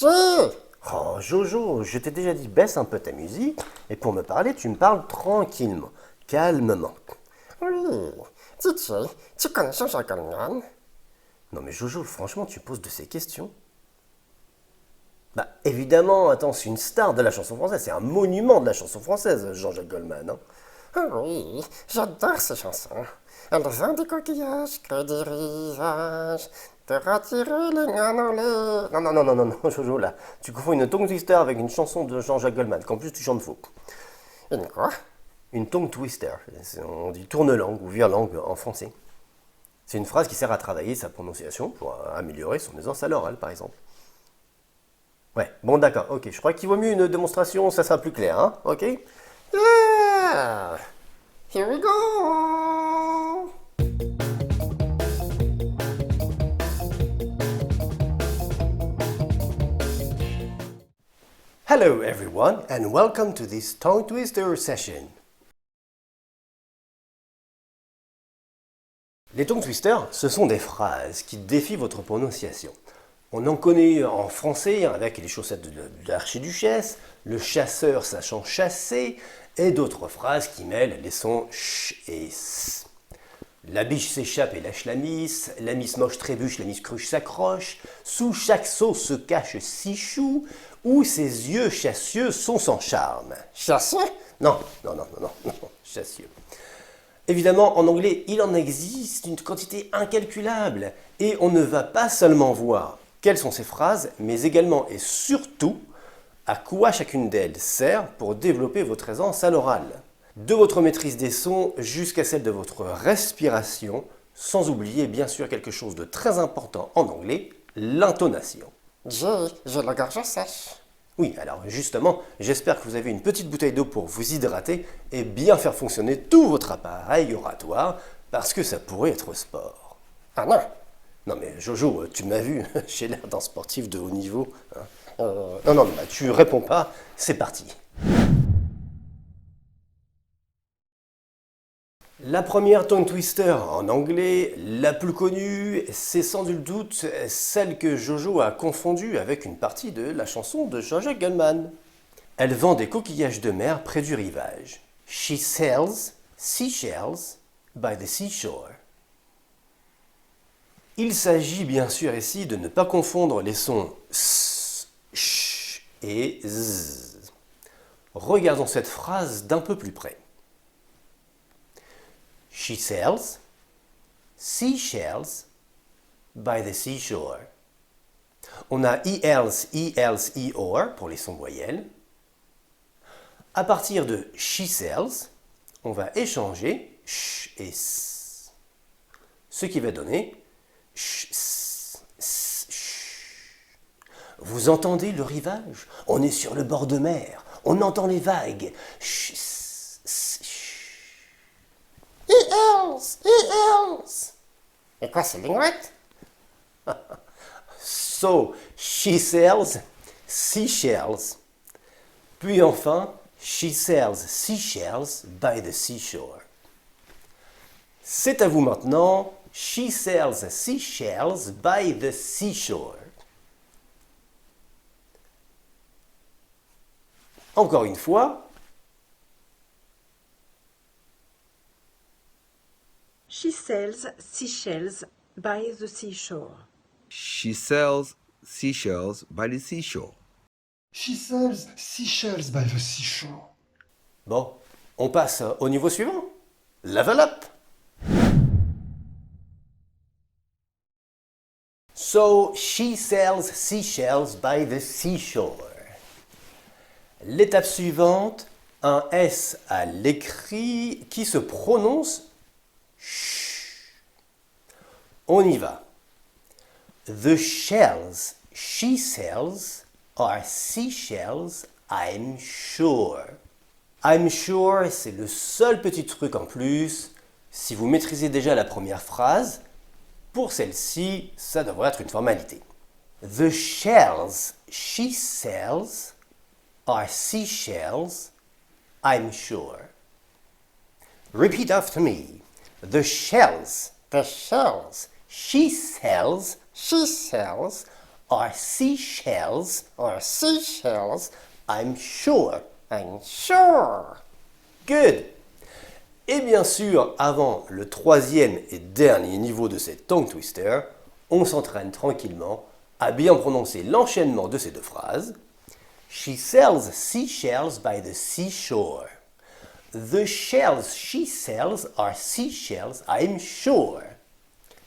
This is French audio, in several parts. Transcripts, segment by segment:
Oh, Jojo, je t'ai déjà dit baisse un peu ta musique, et pour me parler, tu me parles tranquillement, calmement. Oui, DJ, tu connais Jean-Jacques Goldman? Non mais Jojo, franchement, tu poses de ces questions? Bah évidemment, attends, c'est une star de la chanson française, c'est un monument de la chanson française, Jean-Jacques Goldman. Hein. Ah oui, j'adore ces chansons. Elles ont des coquillages que des rivages, de retirer les granulés. Non, Jojo, là, tu confonds une tongue twister avec une chanson de Jean-Jacques Goldman, qu'en plus tu chantes faux. Une quoi? Une tongue twister, on dit tourne-langue ou vire-langue en français. C'est une phrase qui sert à travailler sa prononciation pour améliorer son aisance à l'oral, par exemple. Ouais, bon d'accord, ok, je crois qu'il vaut mieux une démonstration, ça sera plus clair, hein, ok? Yeah! Here we go! Hello everyone, and welcome to this tongue twister session. Les tongue twisters, ce sont des phrases qui défient votre prononciation. On en connaît en français avec les chaussettes de l'archiduchesse, le chasseur sachant chasser, et d'autres phrases qui mêlent les sons ch et s. La biche s'échappe et lâche la miss moche trébuche, la miss cruche s'accroche, sous chaque seau se cache six choux, ou ses yeux chassieux sont sans charme. Chassé? Non, chassieux. Évidemment, en anglais, il en existe une quantité incalculable, et on ne va pas seulement voir quelles sont ces phrases, mais également et surtout à quoi chacune d'elles sert pour développer votre aisance à l'oral. De votre maîtrise des sons jusqu'à celle de votre respiration, sans oublier bien sûr quelque chose de très important en anglais, l'intonation. J'ai la gorge sèche. Oui, alors justement, j'espère que vous avez une petite bouteille d'eau pour vous hydrater et bien faire fonctionner tout votre appareil oratoire, parce que ça pourrait être sport. Ah non! Non mais Jojo, tu m'as vu, j'ai l'air d'un sportif de haut niveau. Hein. Non, bah, tu réponds pas, c'est parti. La première tongue twister en anglais, la plus connue, c'est sans nul doute celle que Jojo a confondue avec une partie de la chanson de Jean-Jacques Goldman. Elle vend des coquillages de mer près du rivage. She sells seashells by the seashore. Il s'agit bien sûr ici de ne pas confondre les sons s, sh et z. Regardons cette phrase d'un peu plus près. She sells seashells by the seashore. On a ELs, EOR pour les sons voyelles. À partir de she sells, on va échanger sh et s. Ce qui va donner sh, s, sh. Vous entendez le rivage? On est sur le bord de mer. On entend les vagues. Sh, s, sh. E-Ls! Et quoi, c'est linguette? So, she sells seashells. Puis enfin, she sells seashells by the seashore. C'est à vous maintenant. She sells seashells by the seashore. Encore une fois. She sells seashells by the seashore. She sells seashells by the seashore. She sells seashells by the seashore. Bon, on passe au niveau suivant. Level up. So, she sells seashells by the seashore. L'étape suivante, un S à l'écrit qui se prononce ch. On y va. The shells she sells are seashells, I'm sure. I'm sure, c'est le seul petit truc en plus. Si vous maîtrisez déjà la première phrase, pour celle-ci, ça devrait être une formalité. The shells she sells are seashells, I'm sure. Repeat after me. The shells The shells she sells she sells are seashells, or seashells, I'm sure. I'm sure. Good. Et bien sûr, avant le troisième et dernier niveau de cette tongue twister, on s'entraîne tranquillement à bien prononcer l'enchaînement de ces deux phrases. She sells seashells by the seashore. The shells she sells are seashells, I'm sure.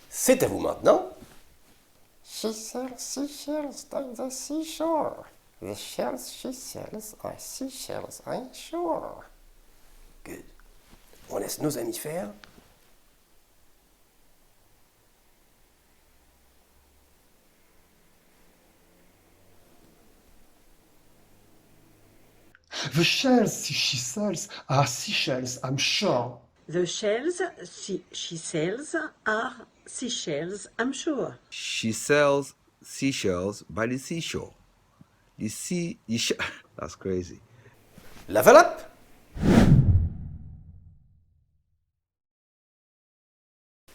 C'est à vous maintenant. She sells seashells by the seashore. The shells she sells are seashells, I'm sure. Good. On laisse nos amis faire. The shells she sells are seashells, I'm sure. The shells she sells are seashells, I'm sure. She sells seashells by the seashore. That's crazy. Level up.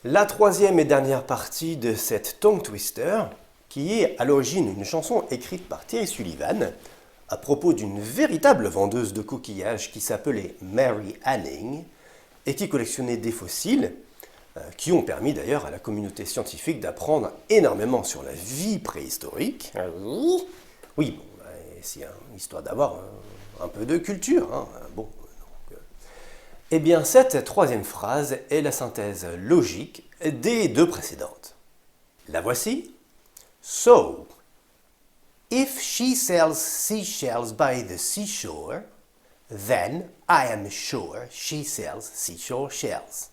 La troisième et dernière partie de cette tongue twister, qui est à l'origine une chanson écrite par Terry Sullivan à propos d'une véritable vendeuse de coquillages qui s'appelait Mary Anning et qui collectionnait des fossiles qui ont permis d'ailleurs à la communauté scientifique d'apprendre énormément sur la vie préhistorique. Oui. Oui, bon, c'est histoire d'avoir un peu de culture. Hein. Bon, eh bien, cette troisième phrase est la synthèse logique des deux précédentes. La voici. So, if she sells seashells by the seashore, then I am sure she sells seashore shells.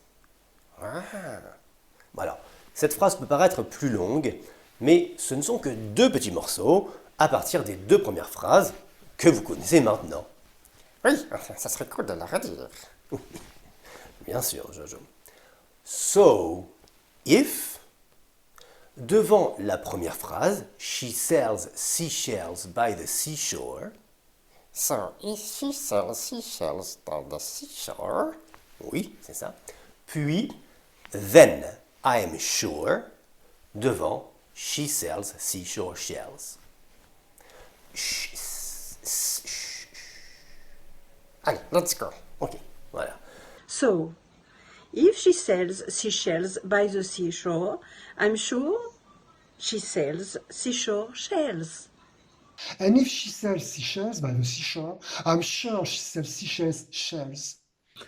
Voilà. Cette phrase peut paraître plus longue, mais ce ne sont que deux petits morceaux à partir des deux premières phrases que vous connaissez maintenant. Oui, ça serait cool de la redire. Bien sûr, Jojo. So, if, devant la première phrase, she sells seashells by the seashore, So, if she sells seashells by the seashore, oui, c'est ça. Puis, then, I am sure, devant, she sells seashore shells. allez, let's go. Ok, voilà. So, if she sells seashells by the seashore, I'm sure she sells seashore shells. And if she sells seashells by the seashore, I'm sure she sells seashells shells.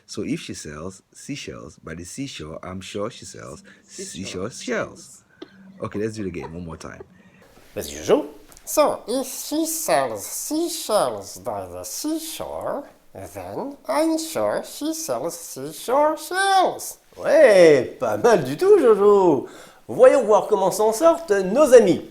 So if she sells seashells by the seashore, I'm sure she sells seashore shells. Okay, let's do it again one more time. Vas-y, Jojo. So, if she sells seashells by the seashore, then I'm sure she sells seashore shells. Ouais, pas mal du tout, Jojo. Voyons voir comment s'en sortent nos amis.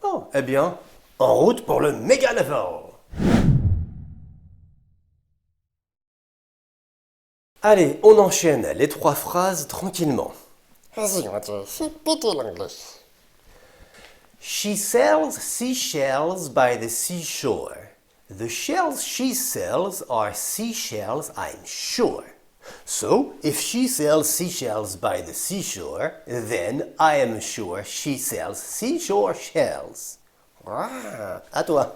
Oh, eh bien, en route pour le méga level. Allez, on enchaîne les trois phrases tranquillement. Vas-y, Mathieu, répétez l'anglais. She sells seashells by the seashore. The shells she sells are seashells, I'm sure. So, if she sells seashells by the seashore, then I am sure she sells seashore shells. Wow. À toi.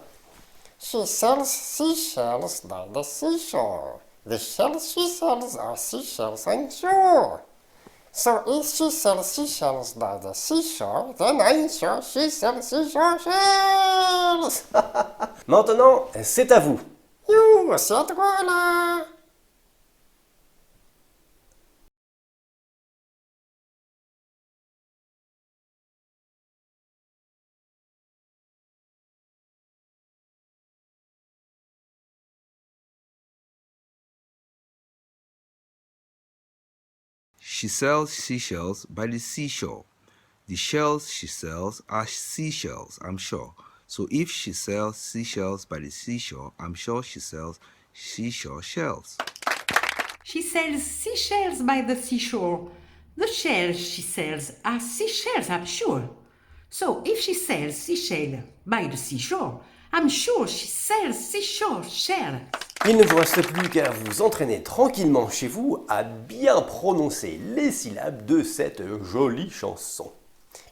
She sells seashells by the seashore. The shells she sells are seashells, I'm sure. So if she sells seashells by the seashore, then I'm sure she sells seashore shells. Maintenant, c'est à vous. You, c'est à toi là. She sells seashells by the seashore. The shells she sells are seashells, I'm sure. So if she sells seashells by the seashore, I'm sure she sells seashore shells. She sells seashells by the seashore. The shells she sells are seashells, I'm sure. So if she sells seashell by the seashore, I'm sure she sells seashore shell. Il ne vous reste plus qu'à vous entraîner tranquillement chez vous à bien prononcer les syllabes de cette jolie chanson.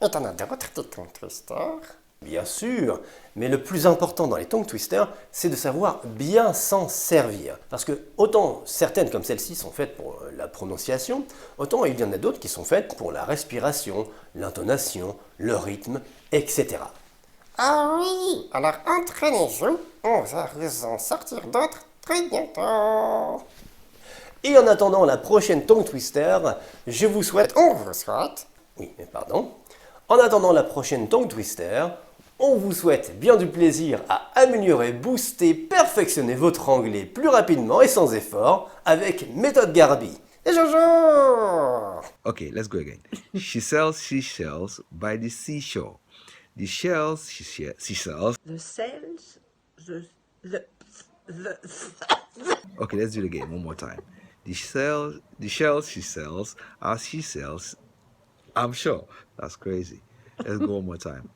Et t'en as d'autres, des tongue twisters? Bien sûr, mais le plus important dans les tongue twisters, c'est de savoir bien s'en servir. Parce que autant certaines comme celle-ci sont faites pour la prononciation, autant il y en a d'autres qui sont faites pour la respiration, l'intonation, le rythme, etc. Ah oui, alors entraînez-vous, on va vous en sortir d'autres très bientôt. Et en attendant la prochaine tongue twister, je vous souhaite... On vous souhaite Oui, mais pardon. En attendant la prochaine tongue twister, on vous souhaite bien du plaisir à améliorer, booster, perfectionner votre anglais plus rapidement et sans effort avec Méthode Garbi. et Jojo. Okay, let's go again. She sells seashells by the seashore. The shells she sells. The cells, the Okay, let's do it again one more time. The shells she sells are seashells. I'm sure. That's crazy. Let's go one more time.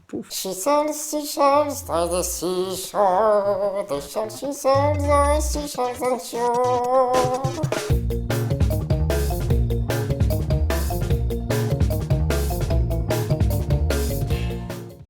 Poof. She sells seashells by the seashore. The shells she sells are seashells and shore.